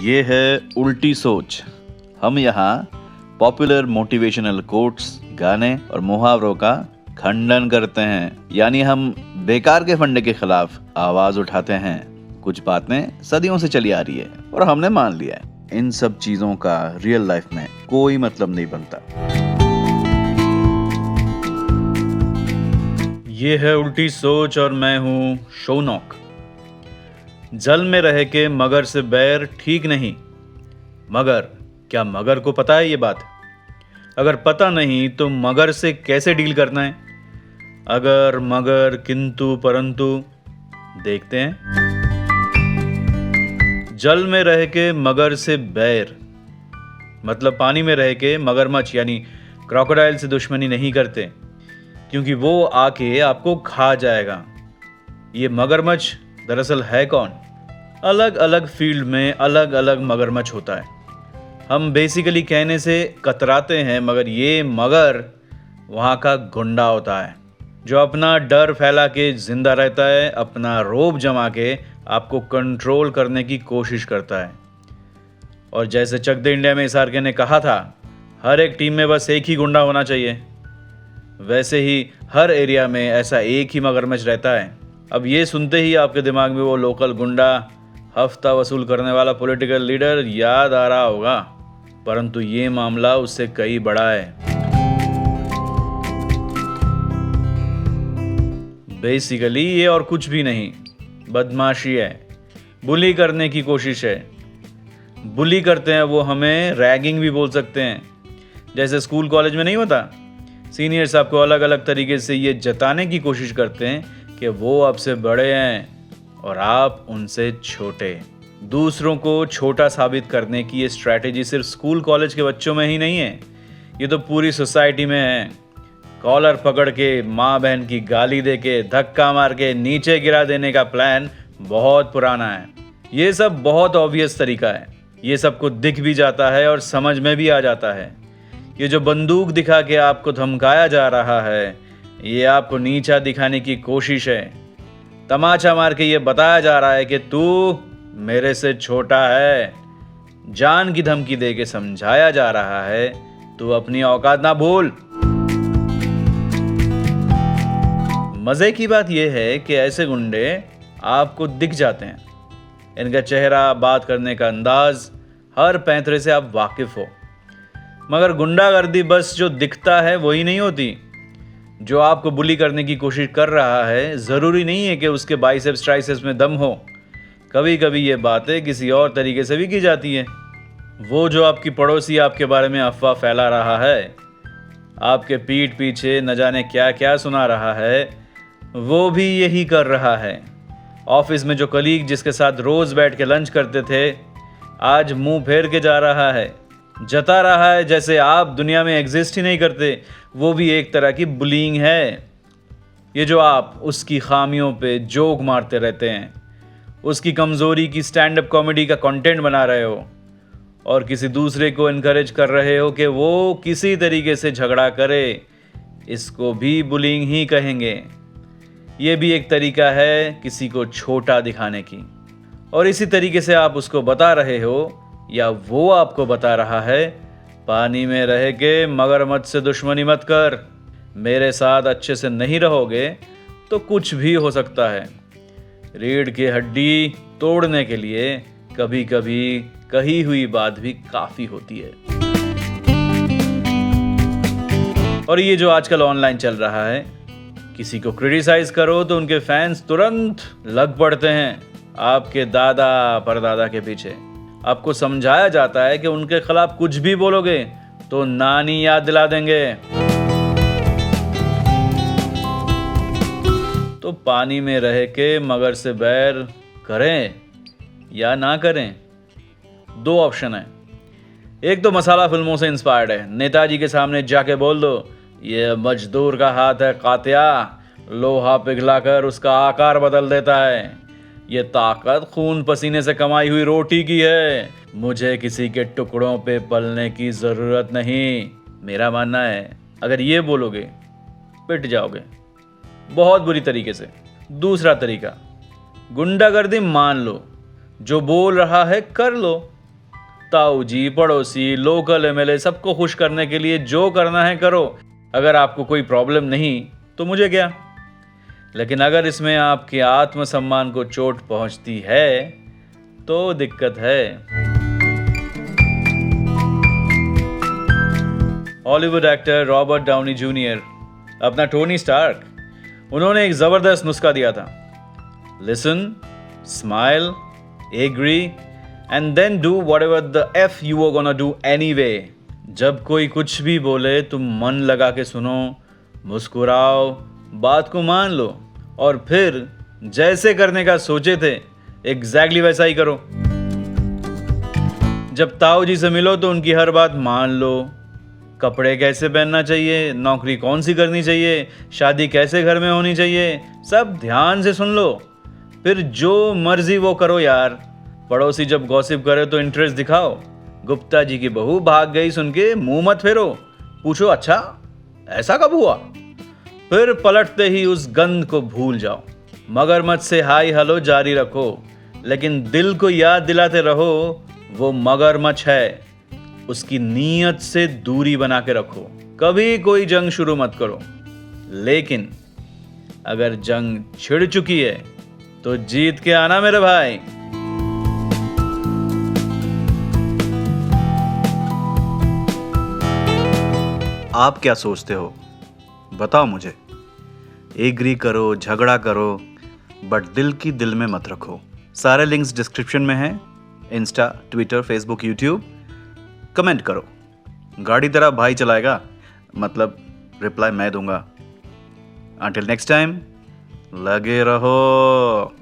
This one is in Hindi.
ये है उल्टी सोच। हम यहाँ पॉपुलर मोटिवेशनल कोट्स, गाने और मुहावरों का खंडन करते हैं, यानी हम बेकार के फंडे के खिलाफ आवाज उठाते हैं। कुछ बातें सदियों से चली आ रही है और हमने मान लिया है। इन सब चीजों का रियल लाइफ में कोई मतलब नहीं बनता। ये है उल्टी सोच और मैं हूँ शोनॉक। जल में रह के मगर से बैर ठीक नहीं। मगर क्या मगर को पता है ये बात? अगर पता नहीं तो मगर से कैसे डील करना है? अगर मगर किंतु परंतु देखते हैं। जल में रह के मगर से बैर मतलब पानी में रह के मगरमच्छ यानी क्रोकोडाइल से दुश्मनी नहीं करते, क्योंकि वो आके आपको खा जाएगा। ये मगरमच्छ दरअसल है कौन? अलग अलग फील्ड में अलग अलग मगरमच्छ होता है। हम बेसिकली कहने से कतराते हैं, मगर ये मगर वहाँ का गुंडा होता है जो अपना डर फैला के जिंदा रहता है, अपना रोब जमा के आपको कंट्रोल करने की कोशिश करता है। और जैसे चक दे इंडिया में SRK ने कहा था, हर एक टीम में बस एक ही गुंडा होना चाहिए, वैसे ही हर एरिया में ऐसा एक ही मगरमच्छ रहता है। अब ये सुनते ही आपके दिमाग में वो लोकल गुंडा, हफ्ता वसूल करने वाला पॉलिटिकल लीडर याद आ रहा होगा, परंतु ये मामला उससे कई बड़ा है। बेसिकली ये और कुछ भी नहीं, बदमाशी है, बुली करने की कोशिश है। बुली करते हैं वो, हमें रैगिंग भी बोल सकते हैं। जैसे स्कूल कॉलेज में नहीं होता, सीनियर्स आपको अलग अलग तरीके से ये जताने की कोशिश करते हैं कि वो आपसे बड़े हैं और आप उनसे छोटे। दूसरों को छोटा साबित करने की ये स्ट्रैटेजी सिर्फ स्कूल कॉलेज के बच्चों में ही नहीं है, ये तो पूरी सोसाइटी में है। कॉलर पकड़ के, माँ बहन की गाली दे के, धक्का मार के नीचे गिरा देने का प्लान बहुत पुराना है। ये सब बहुत ऑब्वियस तरीका है, ये सबको दिख भी जाता है और समझ में भी आ जाता है। ये जो बंदूक दिखा के आपको धमकाया जा रहा है, ये आपको नीचा दिखाने की कोशिश है। तमाचा मार के ये बताया जा रहा है कि तू मेरे से छोटा है। जान की धमकी दे के समझाया जा रहा है, तू अपनी औकात ना भूल। मजे की बात यह है कि ऐसे गुंडे आपको दिख जाते हैं। इनका चेहरा, बात करने का अंदाज, हर पैंतरे से आप वाकिफ हो। मगर गुंडागर्दी बस जो दिखता है वही नहीं होती। जो आपको बुली करने की कोशिश कर रहा है, ज़रूरी नहीं है कि उसके बाइसेप्स ट्राइसेप्स में दम हो। कभी कभी ये बातें किसी और तरीके से भी की जाती है। वो जो आपकी पड़ोसी आपके बारे में अफवाह फैला रहा है, आपके पीठ पीछे न जाने क्या क्या सुना रहा है, वो भी यही कर रहा है। ऑफिस में जो कलीग जिसके साथ रोज़ बैठ के लंच करते थे, आज मुंह फेर के जा रहा है, जता रहा है जैसे आप दुनिया में एग्जिस्ट ही नहीं करते। वो भी एक तरह की बुलिंग है। ये जो आप उसकी खामियों पे जोक मारते रहते हैं, उसकी कमज़ोरी की स्टैंड अप कॉमेडी का कंटेंट बना रहे हो और किसी दूसरे को इनकरेज कर रहे हो कि वो किसी तरीके से झगड़ा करे, इसको भी बुलिंग ही कहेंगे। ये भी एक तरीका है किसी को छोटा दिखाने की। और इसी तरीके से आप उसको बता रहे हो या वो आपको बता रहा है, पानी में रह के मगरमच्छ से दुश्मनी मत कर। मेरे साथ अच्छे से नहीं रहोगे तो कुछ भी हो सकता है। रीढ़ की हड्डी तोड़ने के लिए कभी कभी कही हुई बात भी काफ़ी होती है। और ये जो आजकल ऑनलाइन चल रहा है, किसी को क्रिटिसाइज करो तो उनके फैंस तुरंत लग पड़ते हैं आपके दादा परदादा के पीछे। आपको समझाया जाता है कि उनके खिलाफ कुछ भी बोलोगे तो नानी याद दिला देंगे। तो पानी में रह के मगर से बैर करें या ना करें, दो ऑप्शन है। एक तो मसाला फिल्मों से इंस्पायर्ड है। नेताजी के सामने जाके बोल दो, ये मजदूर का हाथ है कातिया, लोहा पिघलाकर उसका आकार बदल देता है। ये ताकत खून पसीने से कमाई हुई रोटी की है। मुझे किसी के टुकड़ों पे पलने की ज़रूरत नहीं, मेरा मानना है। अगर ये बोलोगे पिट जाओगे बहुत बुरी तरीके से। दूसरा तरीका, गुंडागर्दी मान लो, जो बोल रहा है कर लो, ताऊ जी, पड़ोसी, लोकल एमएलए, सबको खुश करने के लिए जो करना है करो। अगर आपको कोई प्रॉब्लम नहीं तो मुझे क्या। लेकिन अगर इसमें आपके आत्मसम्मान को चोट पहुंचती है तो दिक्कत है। Hollywood actor Robert Downey junior, अपना टोनी स्टार्क, उन्होंने एक जबरदस्त नुस्खा दिया था। Listen, smile, agree and then do whatever the F you are gonna do anyway. जब कोई कुछ भी बोले तुम मन लगा के सुनो, मुस्कुराओ, बात को मान लो और फिर जैसे करने का सोचे थे एग्जैक्टली वैसा ही करो। जब ताऊ जी से मिलो तो उनकी हर बात मान लो। कपड़े कैसे पहनना चाहिए, नौकरी कौन सी करनी चाहिए, शादी कैसे घर में होनी चाहिए, सब ध्यान से सुन लो। फिर जो मर्जी वो करो यार। पड़ोसी जब गॉसिप करे तो इंटरेस्ट दिखाओ। गुप्ता जी की बहू भाग गई सुन के मुंह मत फेरो, पूछो अच्छा ऐसा कब हुआ। फिर पलटते ही उस गंध को भूल जाओ। मगरमच्छ से हाय हेलो जारी रखो, लेकिन दिल को याद दिलाते रहो वो मगरमच्छ है। उसकी नीयत से दूरी बना के रखो। कभी कोई जंग शुरू मत करो, लेकिन अगर जंग छिड़ चुकी है तो जीत के आना मेरे भाई। आप क्या सोचते हो बताओ मुझे। एग्री करो, झगड़ा करो, बट दिल की दिल में मत रखो। सारे लिंक्स डिस्क्रिप्शन में हैं। Insta, Twitter, Facebook, YouTube. Comment करो। गाड़ी तेरा भाई चलाएगा, मतलब रिप्लाई मैं दूंगा। अंटिल नेक्स्ट टाइम, लगे रहो।